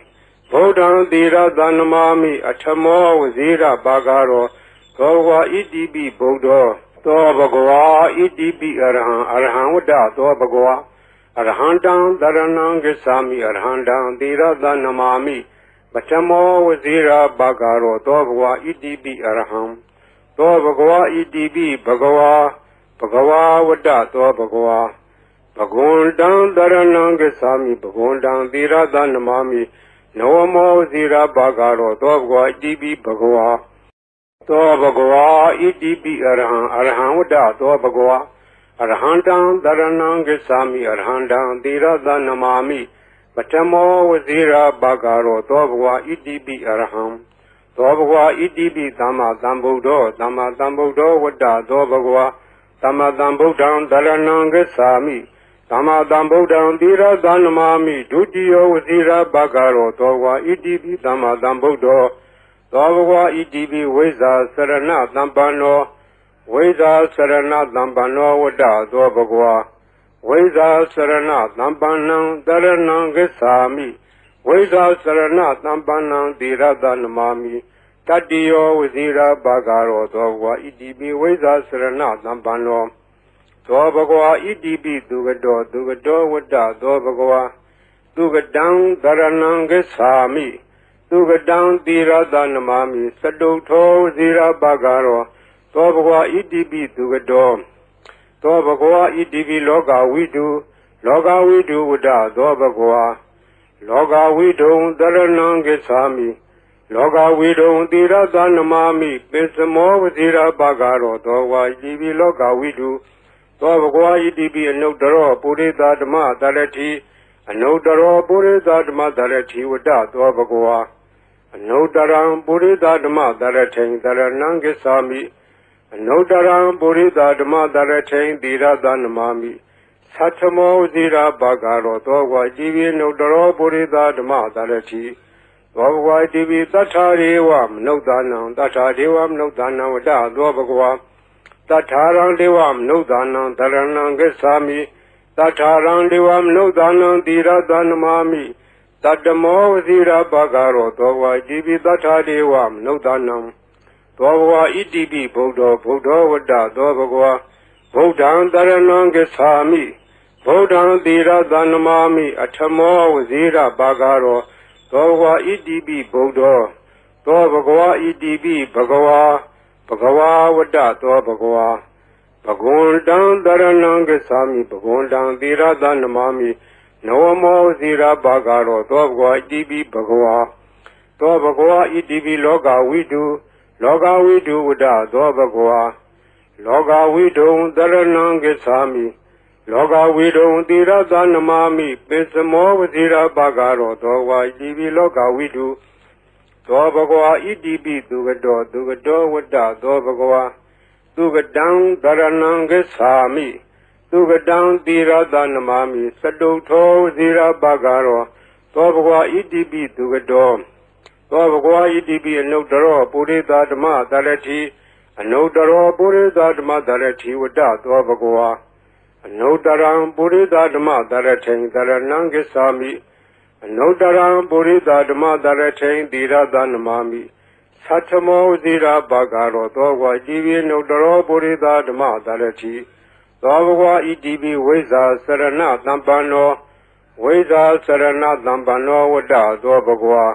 ဗုဒ္ဓံသီရသနမာမိအထမောဝဇိရာဘာဂရောသောဘဂဝါဣတိပိဗုဒ္ဓောသောဘဂဝါဣတိပိအရဟံဝတ္တသောဘဂဝါအရဟံတံတရဏံဂစ္ဆာမိအရဟံတံသီရသနမာမိပထမောဝဇိရာဘာဂရောသောဘဂဝါဣတိပိအရဟံသောဘဂဝါဣတိပိဘဂဝါဝတ္တသောဘဂဝါဘဂဝန္တံတရဏံဂစ္ဆာမိဘဂဝန္တံသီရသနမာမိနဝမောဇိရာဘာဂရောသောဘဂဝါဣတိပိဘဂဝါသောဘဂဝါဣတိပိအရဟံဝတ္တသောဘဂဝါအရဟံတံတရဏံဂစ္ဆာမိအရဟံတံသီရသနမာမိပထမောဝဇိရာဘာဂရောသောဘဂဝါဣတိပိအရဟံသောဘဂဝါဣတိပိသမ္မာသမ္ဗုဒ္ဓောဝတ္တသောဘဂဝါသမ္မာသမ္ဗုဒ္ဓံတရဏံဂစ္ဆာမိသမ္မာသမ္ဗုဒ္ဓံသီရသနမာမိဒုတိယဝဇိရာဘာဂရောသောဘဂဝါဣတိပိသမ္မာသမ္ဗုဒ္ဓောသောဘဂဝါဣတိပိဝိဇာစရဏသံပန္နောဝ ဝိဇ္ဇာစရဏသံပန္နောဝတ္တသောဘဂဝါဝိဇ္ဇာစရဏသံပန္နံတရဏံဂစ္ဆာမိဝိဇ္ဇာစရဏသံပန္နံသီရတနမာမိတတ္တိယောဝဇိရာဘာဂရောသောဘဂဝါဣတိပိဝိဇ္ဇာစရဏသံပန္နောသောဘဂဝါဣတိပိသူကတောဝတ္တသောဘဂဝါသူကတံတရဏံဂစ္ဆာမိသူကတံသီရတနမာမိသတုထောဝဇိရာဘာဂရောသောဘဂဝါဣတိပိသူကတောသောဘဂဝါဣတိပိလောကဝိတုဝတ္တသောဘဂဝါလောကဝိတုံတရဏံဂစ္ဆာမိလောကဝိတုံသီရတနမာမိပိစမောဝဇိရာဘာဂရောသောဘဂဝါဣတိပိလောကဝိတုသောဘဂဝါဣတိပိအနုတ္တရောပုရိသဓမ္မတရတိအနုတ္တရောပုရိသဓမ္မတရတိဝတ္တသောဘဂဝါအနုတ္တရံပုရိသဓမ္မတရထိံတရဏံဂစ္ဆာမိအနုတ္တရံပုရိသဓမ္မတရထိံသီရတနမာမိသတ္ထမောဇိရာဘာဂရောသောဘဂဝါဣတိပိအနုတ္တရောပုရိသဓမ္မတရတိသောဘဂဝါဣတိပိသတ္ထာရေဝမနုဿာနံသတ္ထာဒေဝမနုဿာနံဝတ္တသောဘဂဝါသတ္ထာရံဒေဝမနုဿာနံတရဏံဂစ္ဆာမိသတ္ထာရံဒေဝမနုဿာနံသီရတနမာမိတတ္တမောဇိရာဘာဂရောသောဘဂဝါဣတိပိသတ္ထာဒေဝမနုဿာနံသောဘဂဝါဣတိပိဗုဒ္ဓောဝတ္တသောဘဂဝါဗုဒ္ဓံတရဏံဂစ္ဆာမိဗုဒ္ဓံသီရတနမာမိအထမောဝဇိရာဘာဂရောသောဘဂဝါဣတိပိဗုဒ္ဓောသောဘဂဝါဣတိပိဘဂဝါဝတ္တသောဘဂဝါဘဂဝန္တံတရဏံဂစ္ဆာမိဘဂဝန္တံသီရတနမာမိနဝမောဇိရာဘာဂရောသောဘဂဝါဣတိပိဘဂဝါသောဘဂဝါဣတိပိလောကဝိတုဝတ္တသောဘဂဝါလောကဝိတုံတရဏံဂစ္ဆာမိလောကဝိတုံသီရတနမာမိပိစမောဝဇိရာဘာဂရောသောဘဂဝါဣတိပိလောကဝိတုသောဘဂဝါဣတိပိသူကတောဝတ္တသောဘဂဝါသူကတံတရဏံဂစ္ဆာမိသူကတံသီရတနမာမိသတုထောဝဇိရာဘာဂရောသောဘဂဝါဣတိပိသူကတောသောဘဂဝါဣတိပိအနုတ္တရောပုရိသဓမ္မတရတိအနုတ္တရောပုရိသဓမ္မတရတိဝတ္တသောဘဂဝါအနုတ္တရံပုရိသဓမ္မတရထိံတရဏံဂစ္ဆာမိအနုတ္တရံပုရိသဓမ္မတရထိံသီရတနမာမိသတ္ထမောဇိရာဘာဂရောသောဘဂဝါဣတိပိအနုတ္တရောပုရိသဓမ္မတရတိသောဘဂဝါဣတိပိဝိဇ္ဇာစရဏသံပန္နောဝိဇ္ဇာစရဏသံပန္နောဝတ္တသောဘဂဝါ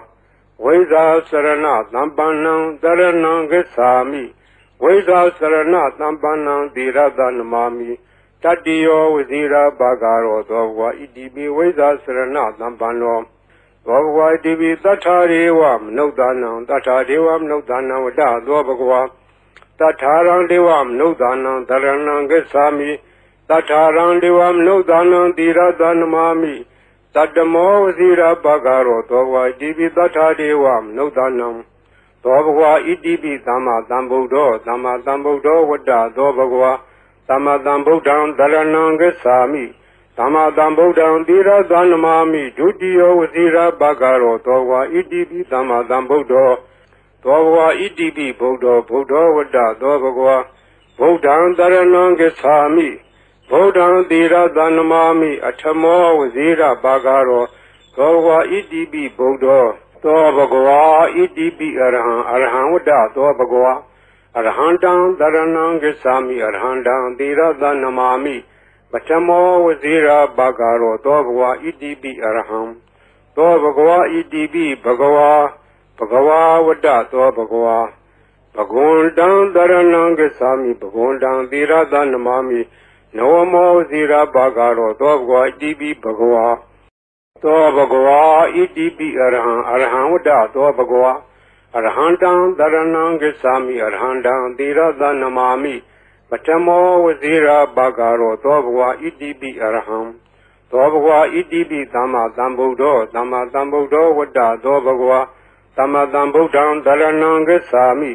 ဝိဇ္ဇာစရဏသံပန္နံတရဏံဂစ္ဆာမိဝိဇ္ဇာစရဏသံပန္နံသီရတနမာမိတတ္တိယောဝဇိရာဘာဂရောသောဘဂဝါဣတိပိဝိဇ္ဇာစရဏသံပန္နောသောဘဂဝါဣတိပိသတ္ထာရေဝမနုဿာနံသတ္ထာဒေဝမနုဿာနံဝတ္တသောဘဂဝါသတ္ထာရံဒေဝမနုဿာနံတရဏံဂစ္ဆာမိသတ္ထာရံဒေဝမနုဿာနံသီရတနမာမိတတ္တမောဝဇိရာဘာဂရောသောဘဂဝါဣတိပိသတ္ထာဒေဝမနုဿာနံသောဘဂဝါဣတိပိသမ္မာသမ္ဗုဒ္ဓောဝတ္တသောဘဂဝါသမ္မာသမ္ဗုဒ္ဓံတရဏံဂစ္ဆာမိသမ္မာသမ္ဗုဒ္ဓံသီရတနမာမိဒုတိယဝဇိရာဘာဂရောသောဘဂဝါဣတိပိသမ္မာသမ္ဗုဒ္ဓောသောဘဂဝါဣတိပိဗုဒ္ဓောဝတ္တသောဘဂဝါဗုဒ္ဓံတရဏံဂစ္ဆာမိဗုဒ္ဓံသီရတနမာမိအထမောဝဇိရာဘာဂရောသောဘဂဝါဣတိပိဗုဒ္ဓောသောဘဂဝါဣတိပိအရဟံဝတ္တသောဘဂဝါအရဟံတံတရဏံဂစ္ဆာမိအရဟံတံသီရတနမာမိပထမောဝဇိရာဘာဂရောသောဘဂဝါဣတိပိအရဟံသောဘဂဝါဣတိပိဘဂဝါဝတ္တသောဘဂဝါဘဂဝန္တံတရဏံဂစ္ဆာမိဘဂဝန္တံသီရတနမာမိနဝမောဇိရာဘာဂရောသောဘဂဝါဣတိပိဘဂဝါသောဘဂဝါဣတိပိအရဟံဝတ္တသောဘဂဝါအရဟံတံတရဏံဂစ္ဆာမိအရဟံတံသီရတနမာမိပထမောဝဇိရာဘာဂရောသောဘဂဝါဣတိပိအရဟံသောဘဂဝါဣတိပိသမ္မာသမ္ဗုဒ္ဓောဝတ္တသောဘဂဝါသမ္မာသမ္ဗုဒ္ဓံတရဏံဂစ္ဆာမိ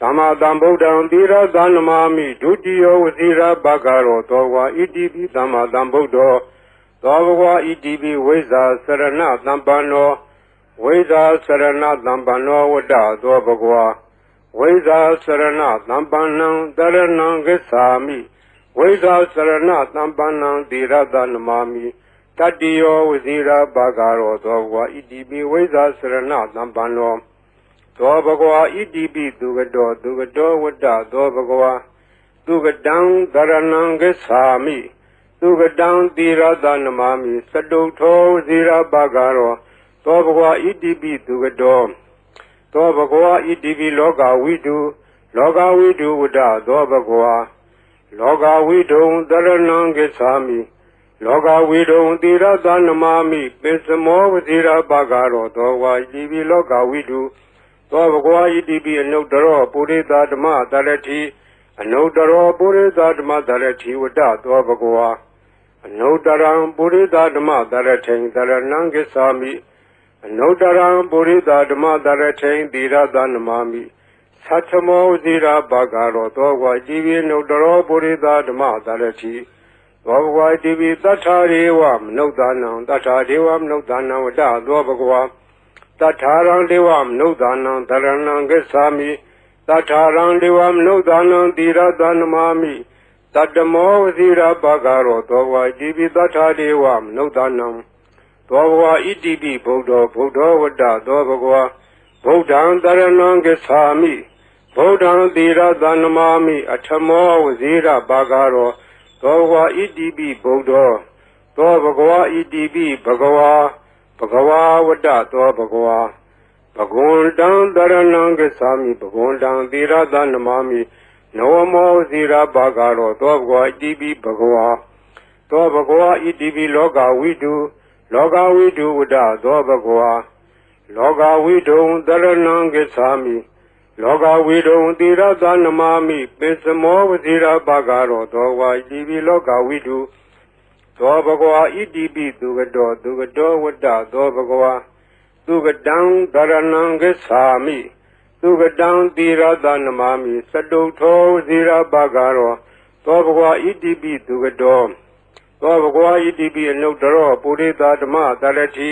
သမ္မာသမ္ဗုဒ္ဓံသီရတနမာမိဒုတိယဝဇိရာဘာဂရောသောဘဂဝါဣတိပိသမ္မာသမ္ဗုဒ္ဓောသောဘဂဝါဣတိပိဝိဇ္ဇာစရဏသံပန္နောဝိဇ္ဇာစရဏသံပန္နောဝတ္တသောဘဂဝါ ဝိဇာစရဏသံပန္နံတရဏံဂစ္ဆာမိဝိဇာစရဏသံပန္နံသီရတနမာမိတတ္တိယောဝဇိရာဘာဂရောသောဘဂဝါဣတိပိဝိဇာစရဏသံပန္နောသောဘဂဝါဣတိပိသူကတောဝတ္တသောဘဂဝါသူကတံတရဏံဂစ္ဆာမိသူကတံသီရတနမာမိသတုထောဝဇိရာဘာဂရောသောဘဂဝါဣတိပိသူကတောသောဘဂဝါဣတိပိလောကဝိတုဝတ္တသောဘဂဝါလောကဝိတုံတရဏံဂစ္ဆာမိလောကဝိတုံသီရတနမာမိပိစမောဝဇိရာဘာဂရောသောဘဂဝါဣတိပိလောကဝိတုသောဘဂဝါဣတိပိအနုတ္တရောပုရိသဓမ္မတရတိအနုတ္တရောပုရိသဓမ္မတရတိဝတ္တသောဘဂဝါအနုတ္တရံပုရိသဓမ္မတရထိံတရဏံဂစ္ဆာမိအနုတ္တရံပုရိသဓမ္မတရထိံသီရတနမာမိသတ္ထမောဇိရာဘာဂရောသောဘဂဝါဣတိပိအနုတ္တရောပုရိသဓမ္မတရတိသောဘဂဝါဣတိပိသတ္ထာရေဝမနုဿာနံသတ္ထာဒေဝမနုဿာနံဝတ္တသောဘဂဝါသတ္ထာရံဒေဝမနုဿာနံတရဏံဂစ္ဆာမိသတ္ထာရံဒေဝမနုဿာနံသီရတနမာမိတတ္တမောဝဇိရာဘာဂရောသောဘဂဝါဣတိပိသတ္ထာဒေဝမနုဿာနံသောဘဂဝါဣတိပိဗုဒ္ဓောဝတ္တသောဘဂဝါဗုဒ္ဓံတရဏံဂစ္ဆာမိဗုဒ္ဓံသီရတနမာမိအထမောဝဇိရာဘာဂရောသောဘဂဝါဣတိပိဗုဒ္ဓောသောဘဂဝါဣတိပိဘဂဝါဝတ္တသောဘဂဝါဘဂဝန္တံတရဏံဂစ္ဆာမိဘဂဝန္တံသီရတနမာမိနဝမောဝဇိရာဘာဂရောသောဘဂဝါဣတိပိဘဂဝါသောဘဂဝါဣတိပိလောကဝိတုဝတ္တသောဘဂဝါလောကဝိတုံတရဏံဂစ္ဆာမိလောကဝိတုံသီရတနမာမိပိစမောဝဇိရာဘာဂရောသောဘဂဝါဣတိပိလောကဝိတုသောဘဂဝါဣတိပိသူကတောဝတ္တသောဘဂဝါသူကတံတရဏံဂစ္ဆာမိသူကတံသီရတနမာမိသတုထောဝဇိရာဘာဂရောသောဘဂဝါဣတိပိသူကတောသောဘဂဝါဣတိပိအနုတ္တရောပုရိသဓမ္မတရတိ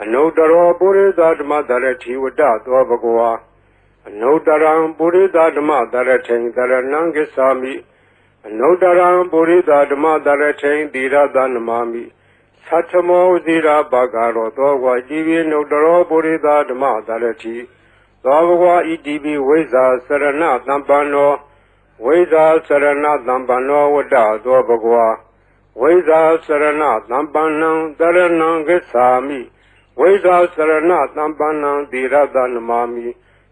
အနုတ္တရောပုရိသဓမ္မတရတိဝတ္တသောဘဂဝါအနုတ္တရံပုရိသဓမ္မတရထိံတရဏံဂစ္ဆာမိအနုတ္တရံပုရိသဓမ္မတရထိံသီရတနမာမိသတ္ထမောဇိရာဘာဂရောသောဘဂဝါဣတိပိအနုတ္တရောပုရိသဓမ္မတရတိသောဘဂဝါဣတိပိဝိဇာစရဏသံပန္နောဝိဇာစရဏသံပန္နောဝတ္တသောဘဂဝါဝိဇာစရဏသံပန္နံတရဏံဂစ္ဆာမိဝိဇာစရဏသံပန္နံသီရတနမာမိ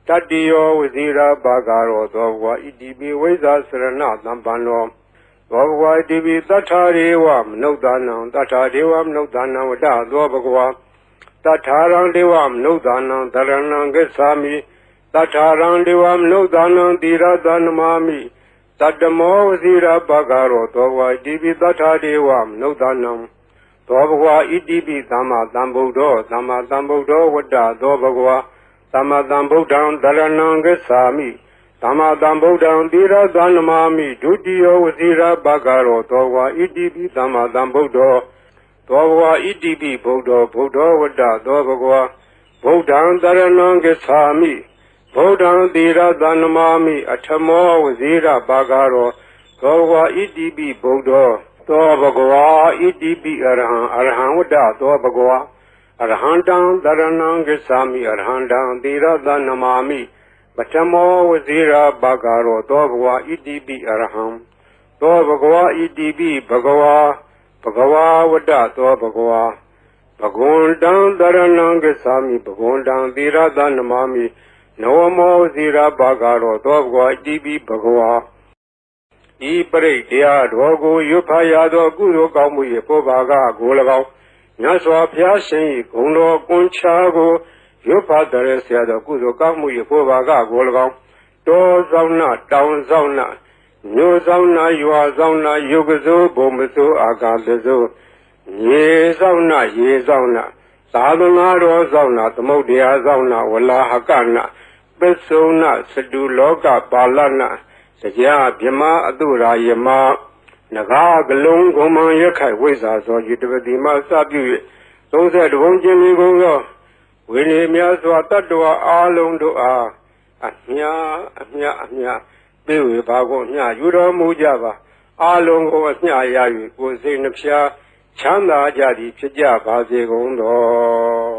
တတ္တိယောဝဇိရာဘာဂရောသောဘဂဝါဣတိပိဝိဇာစရဏသံပန္နောသောဘဂဝါဣတိပိသတ္ထာရေဝမနုဿာနံသတ္ထာဒေဝမနုဿာနံဝတ္တသောဘဂဝါသတ္ထာရံဒေဝမနုဿာနံတရဏံဂစ္ဆာမိသတ္ထာရံဒေဝမနုဿာနံသီရတနမာမိတတ္တမောဝဇိရာဘာဂရောသောဘဂဝါဣတိပိသတ္ထာဒေဝမနုဿာနံသောဘဂဝါဣတိပိသမ္မာသမ္ဗုဒ္ဓောဝတ္တသောဘဂဝါသမ္မာသမ္ဗုဒ္ဓံတရဏံဂစ္ဆာမိသမ္မာသမ္ဗုဒ္ဓံသီရတနမာမိဒုတိယဝဇိရာဘာဂရောသောဘဂဝါဣတိပိသမ္မာသမ္ဗုဒ္ဓောသောဘဂဝါဣတိပိဗုဒ္ဓောဝတ္တသောဘဂဝါဗုဒ္ဓံတရဏံဂစ္ဆာမိဗုဒ္ဓံသီရတနမာမိအထမောဝဇိရာဘာဂရောသောဘဂဝါဣတိပိဗုဒ္ဓောသောဘဂဝါဣတိပိအရဟံဝတ္တသောဘဂဝါအရဟံတံတရဏံဂစ္ဆာမိအရဟံတံသီရတနမာမိပထမောဝဇိရာဘာဂရောသောဘဂဝါဣတိပိအရဟံသောဘဂဝါဣတိပိဘဂဝါဝတ္တသောဘဂဝါဘဂဝန္တံတရဏံဂစ္ဆာမိဘဂဝန္တံသီရတနမာမိနဝမောဝဇိရာဘာဂရောသောဘဂဝါဣတိပိဘဂဝါဤပရိတ်တရားတော်ကိုရွတ်ဖတ်ရသောကုသိုလ်ကောင်းမှု၏ပုဗ္ဗာကကို၎င်းမြတ်စွာဘုရားရှင်၏ဂုဏ်တော်ကွန်ချာကိုရွတ်ဖတ်တဲ့ဆရာတော်ကုသိုလ်ကောင်းမှု၏ပုဗ္ဗာကကို၎င်းတောဆောင်နာတောင်ဆောင်နာမြို့ဆောင်နာရွာဆောင်နာယုတ်ကစိုးဘုံမစိုးအာကာသစိုးရေဆောင်နာရေဆောင်နာသာသနာတော်ဆောင်နာသမုဒ္ဒရာဆောင်နာဝလာဟကနာပစ္စုနာစတုလောကပါဠနာတရားဗြဟ္မာအတုရာယမနဂါကလုံးဂုံမံရခိုင်ဝိဇ္ဇာသောယတပတိမစပြု၍30ဘုံကျင်လီကုန်သောဝိနည်းများစွာတတ္တဝါအားလုံးတို့အား အမြပေးဝေပါကုန်မြယူတော်မူကြပါအာလုံးကိုအမြရ၍ကိုယ်စိတ်နှဖျားချမ်းသာကြသည်ဖြစ်ကြပါစေကုန်သော